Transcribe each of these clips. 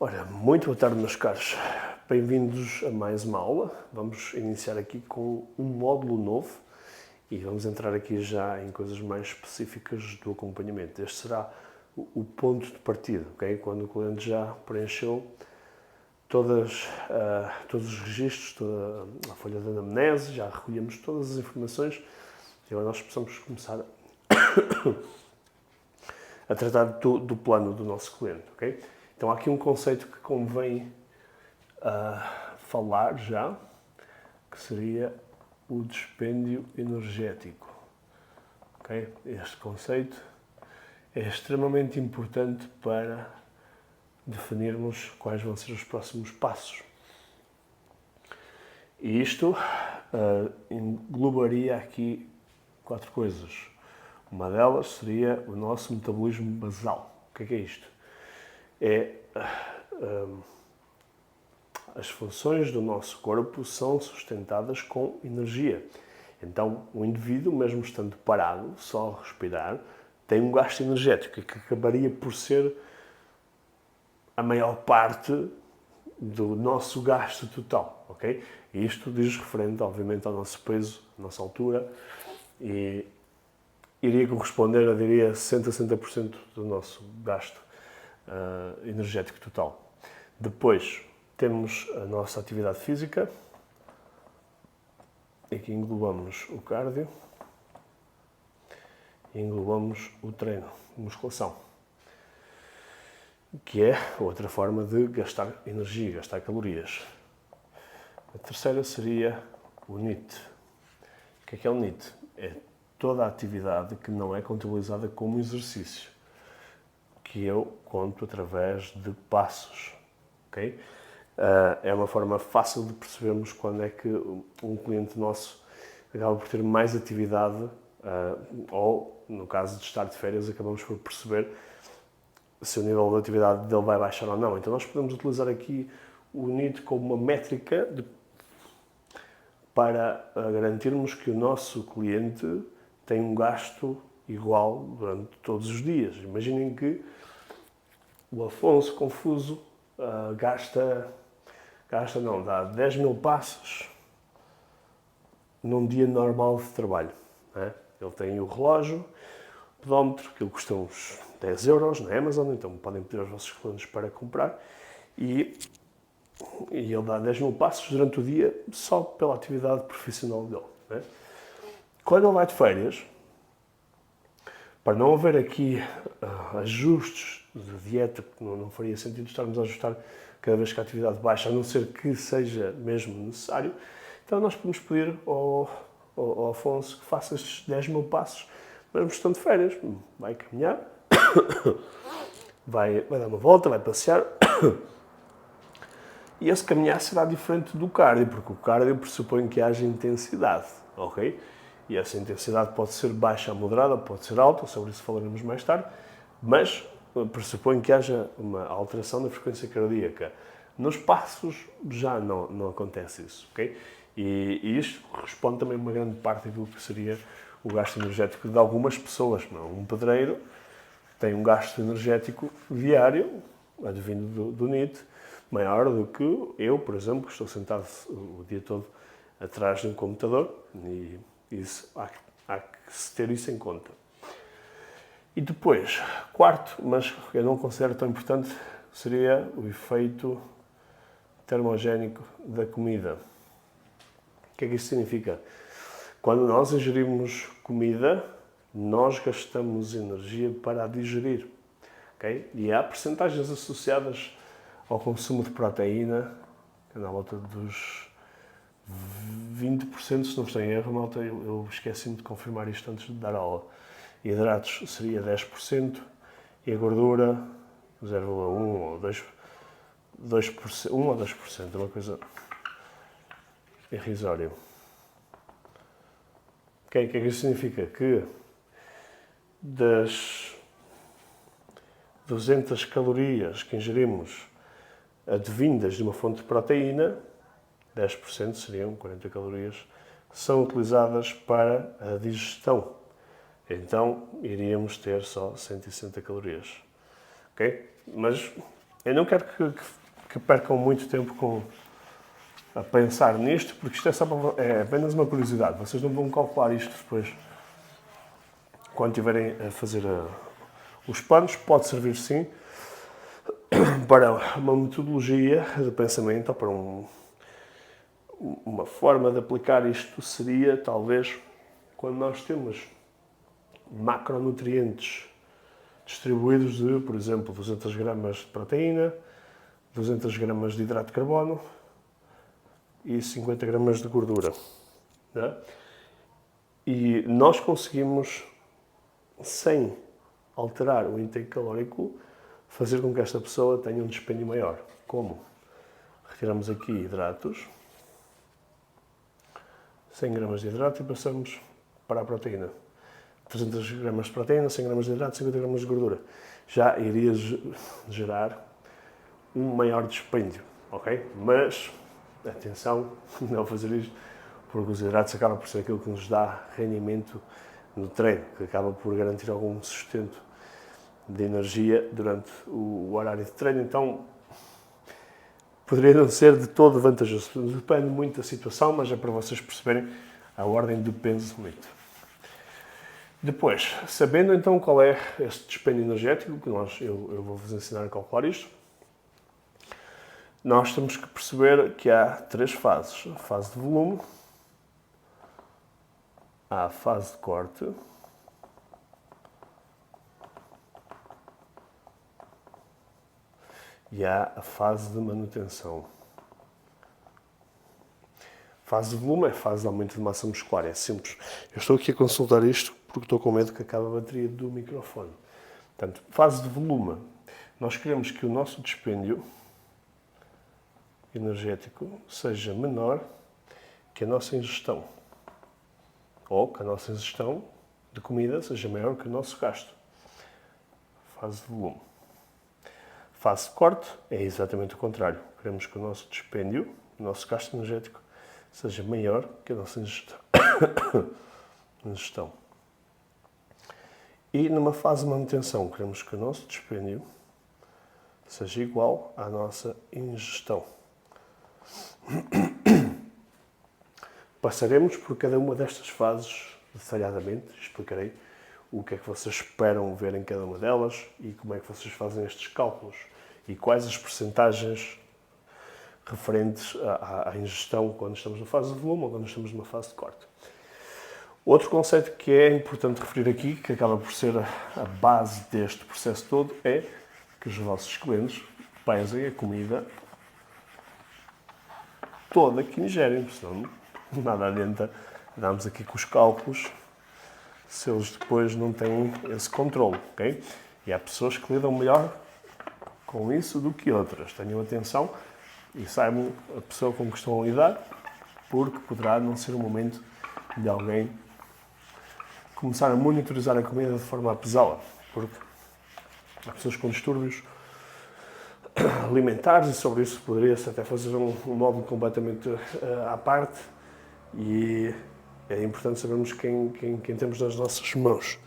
Ora, muito boa tarde, meus caros. Bem-vindos a mais uma aula. Vamos iniciar aqui com um módulo novo e vamos entrar aqui já em coisas mais específicas do acompanhamento. Este será o ponto de partida, ok? Quando o cliente já preencheu todos os registros, toda a folha de anamnese, já recolhemos todas as informações e agora nós precisamos começar a tratar do plano do nosso cliente, ok? Então há aqui um conceito que convém falar já, que seria o dispêndio energético, ok? Este conceito é extremamente importante para definirmos quais vão ser os próximos passos. E isto englobaria aqui 4 coisas. Uma delas seria o nosso metabolismo basal. O que é isto? As funções do nosso corpo são sustentadas com energia. Então, o indivíduo, mesmo estando parado, só a respirar, tem um gasto energético que acabaria por ser a maior parte do nosso gasto total, ok? E isto diz referente, obviamente, ao nosso peso, à nossa altura, e iria corresponder a, diria, 60% do nosso gasto energético total. Depois temos a nossa atividade física. Aqui englobamos o cardio e englobamos o treino de musculação, que é outra forma de gastar energia, gastar calorias. A terceira seria o NEAT. O que é o NEAT? É toda a atividade que não é contabilizada como exercício, que eu conto através de passos, ok? É uma forma fácil de percebermos quando é que um cliente nosso acaba por ter mais atividade ou, no caso de estar de férias, acabamos por perceber se o nível de atividade dele vai baixar ou não. Então nós podemos utilizar aqui o NEAT como uma métrica para garantirmos que o nosso cliente tem um gasto igual durante todos os dias. Imaginem que o Afonso Confuso dá 10 mil passos num dia normal de trabalho. Né? Ele tem o relógio, o pedómetro, que custa uns 10 euros na Amazon, então podem pedir aos vossos clientes para comprar, e ele dá 10 mil passos durante o dia só pela atividade profissional dele. Né? Quando ele vai de férias, para não haver aqui ajustes de dieta, porque não faria sentido estarmos a ajustar cada vez que a atividade baixa, a não ser que seja mesmo necessário, então nós podemos pedir ao Afonso que faça estes 10 mil passos, mesmo estando de férias. Vai caminhar, vai dar uma volta, vai passear, e esse caminhar será diferente do cardio, porque o cardio pressupõe que haja intensidade, ok? E essa intensidade pode ser baixa, moderada, pode ser alta, sobre isso falaremos mais tarde, mas pressupõe que haja uma alteração da frequência cardíaca. Nos passos já não acontece isso, ok? E isto corresponde também a uma grande parte daquilo que seria o gasto energético de algumas pessoas. Um pedreiro tem um gasto energético diário, advindo do NEAT, maior do que eu, por exemplo, que estou sentado o dia todo atrás de um computador, e isso, há que se ter isso em conta. E depois, quarto, mas eu não considero tão importante, seria o efeito termogénico da comida. O que é que isso significa? Quando nós ingerimos comida, nós gastamos energia para a digerir. Okay? E há percentagens associadas ao consumo de proteína, que é na volta dos 20%, se não estou em erro, malta, eu esqueci-me de confirmar isto antes de dar aula. Hidratos seria 10% e a gordura 0,1 ou 2%, 1 ou 2%, é uma coisa irrisória. O que é que isso significa? Que das 200 calorias que ingerimos advindas de uma fonte de proteína, 10%, seriam 40 calorias, são utilizadas para a digestão. Então, iríamos ter só 160 calorias. Ok? Mas Eu não quero que percam muito tempo a pensar nisto, porque isto é apenas uma curiosidade. Vocês não vão calcular isto depois, quando estiverem a fazer os panos. Pode servir, sim, para uma metodologia de pensamento ou para uma forma de aplicar isto seria, talvez, quando nós temos macronutrientes distribuídos de, por exemplo, 200 gramas de proteína, 200 gramas de hidrato de carbono e 50 gramas de gordura. Né? E nós conseguimos, sem alterar o intake calórico, fazer com que esta pessoa tenha um dispêndio maior. Como? Retiramos aqui hidratos, 100 gramas de hidrato e passamos para a proteína. 300 gramas de proteína, 100 gramas de hidrato, 50 gramas de gordura. Já iria gerar um maior dispêndio, ok? Mas, atenção, não fazer isto, porque os hidratos acabam por ser aquilo que nos dá rendimento no treino, que acaba por garantir algum sustento de energia durante o horário de treino. Então, poderia não ser de todo vantajoso. Depende muito da situação, mas é para vocês perceberem, a ordem depende muito. Depois, sabendo então qual é este dispêndio energético, que eu vou-vos ensinar a calcular isto, nós temos que perceber que há 3 fases. A fase de volume, há a fase de corte e há a fase de manutenção. Fase de volume é a fase de aumento de massa muscular, é simples. Eu estou aqui a consultar isto porque estou com medo que acabe a bateria do microfone. Portanto, fase de volume. Nós queremos que o nosso dispêndio energético seja menor que a nossa ingestão. Ou que a nossa ingestão de comida seja maior que o nosso gasto. Fase de volume. Fase de corte é exatamente o contrário. Queremos que o nosso dispêndio, o nosso gasto energético, seja maior que a nossa ingestão. E numa fase de manutenção, queremos que o nosso dispêndio seja igual à nossa ingestão. Passaremos por cada uma destas fases detalhadamente, explicarei o que é que vocês esperam ver em cada uma delas e como é que vocês fazem estes cálculos e quais as percentagens referentes à ingestão quando estamos na fase de volume ou quando estamos numa fase de corte. Outro conceito que é importante referir aqui, que acaba por ser a base deste processo todo, é que os vossos clientes pesem a comida toda que ingerem, senão nada adianta darmos aqui com os cálculos se eles depois não têm esse controle, ok? E há pessoas que lidam melhor com isso do que outras. Tenham atenção e saibam a pessoa com que estão a lidar, porque poderá não ser o momento de alguém começar a monitorizar a comida de forma a pesá-la, porque há pessoas com distúrbios alimentares e sobre isso poderia-se até fazer um módulo completamente à parte e é importante sabermos quem temos nas nossas mãos.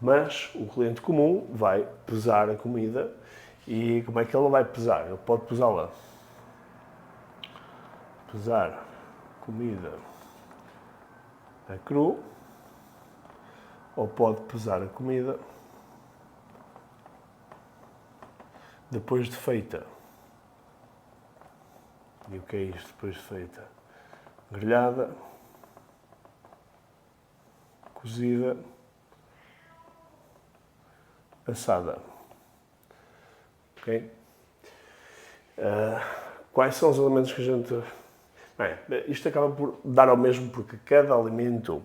Mas o cliente comum vai pesar a comida e como é que ele vai pesar? Ele pode pesá-la. Pesar comida a cru ou pode pesar a comida depois de feita. E o que é isto depois de feita? Grelhada, cozida, assada. Ok? Quais são os alimentos que a gente... Bem, isto acaba por dar ao mesmo porque cada alimento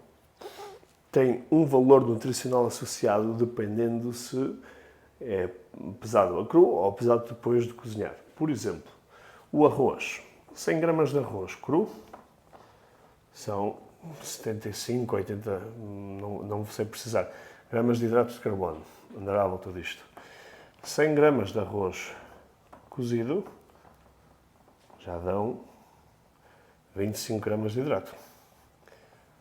tem um valor nutricional associado dependendo se é pesado a cru ou pesado depois de cozinhar. Por exemplo, o arroz. 100 gramas de arroz cru são 75, 80, não sei precisar, gramas de hidratos de carbono. Andará à volta disto. 100 gramas de arroz cozido já dão 25 gramas de hidrato.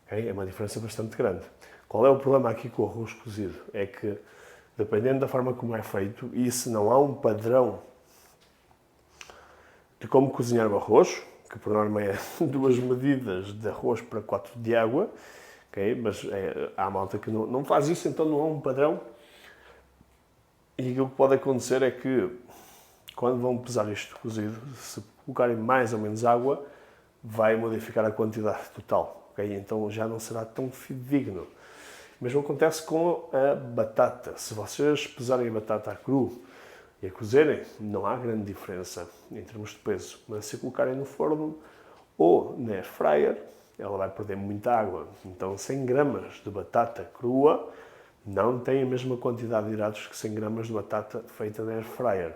Okay? É uma diferença bastante grande. Qual é o problema aqui com o arroz cozido? É que, dependendo da forma como é feito, e se não há um padrão de como cozinhar o arroz, que por norma é 2 medidas de arroz para 4 de água, okay? Mas há malta que não faz isso, então não há um padrão. E aquilo que pode acontecer é que, quando vão pesar isto cozido, se colocarem mais ou menos água, vai modificar a quantidade total, okay? Então já não será tão fidedigno. O mesmo acontece com a batata. Se vocês pesarem a batata a cru e a cozerem, não há grande diferença em termos de peso. Mas se colocarem no forno ou na air fryer, ela vai perder muita água. Então 100 gramas de batata crua não tem a mesma quantidade de hidratos que 100 gramas de batata feita na air fryer.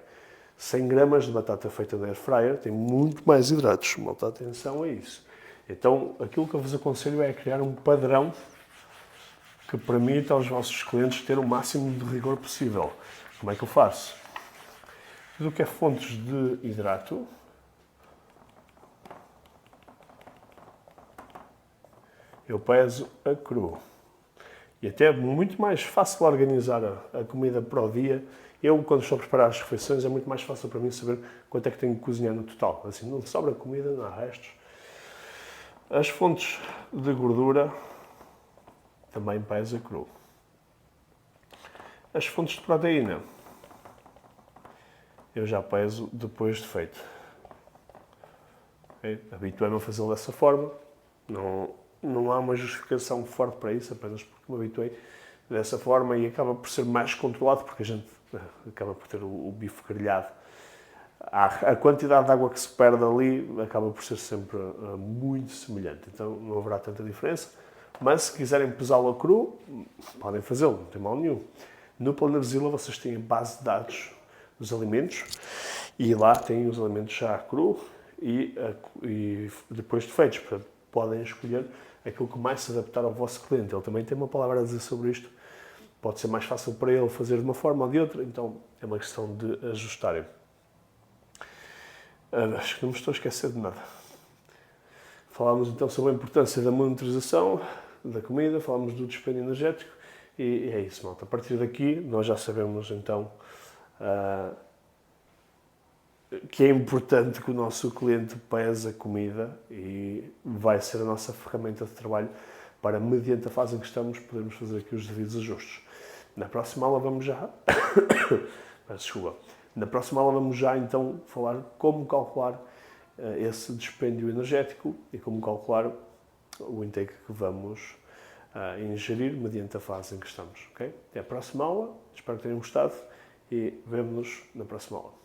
100 gramas de batata feita na air fryer tem muito mais hidratos. Malta, atenção a isso. Então, aquilo que eu vos aconselho é criar um padrão que permita aos vossos clientes ter o máximo de rigor possível. Como é que eu faço? Tudo o que é fontes de hidrato, eu peso a cru. E até é muito mais fácil organizar a comida para o dia. Eu, quando estou a preparar as refeições, é muito mais fácil para mim saber quanto é que tenho que cozinhar no total. Assim, não sobra comida, não há restos. As fontes de gordura também pesa cru. As fontes de proteína eu já peso depois de feito. Okay? Habituei-me a fazê-lo dessa forma. Não há uma justificação forte para isso, apenas porque me habituei dessa forma e acaba por ser mais controlado, porque a gente acaba por ter o bife grelhado. A quantidade de água que se perde ali acaba por ser sempre muito semelhante, então não haverá tanta diferença. Mas se quiserem pesá-lo a cru, podem fazê-lo, não tem mal nenhum. No Planavizila vocês têm a base de dados dos alimentos e lá têm os alimentos já cru e depois de feitos. Portanto, podem escolher aquilo que mais se adaptar ao vosso cliente. Ele também tem uma palavra a dizer sobre isto. Pode ser mais fácil para ele fazer de uma forma ou de outra, então é uma questão de ajustarem. Acho que não me estou a esquecer de nada. Falámos então sobre a importância da monitorização da comida, falámos do dispêndio energético e é isso, malta. A partir daqui nós já sabemos então que é importante que o nosso cliente pese a comida e vai ser a nossa ferramenta de trabalho para, mediante a fase em que estamos, podermos fazer aqui os devidos ajustes. Na próxima aula vamos já... Desculpa. Na próxima aula vamos já então falar como calcular esse dispêndio energético e como calcular o intake que vamos ingerir mediante a fase em que estamos. Okay? Até a próxima aula, espero que tenham gostado e vemo-nos na próxima aula.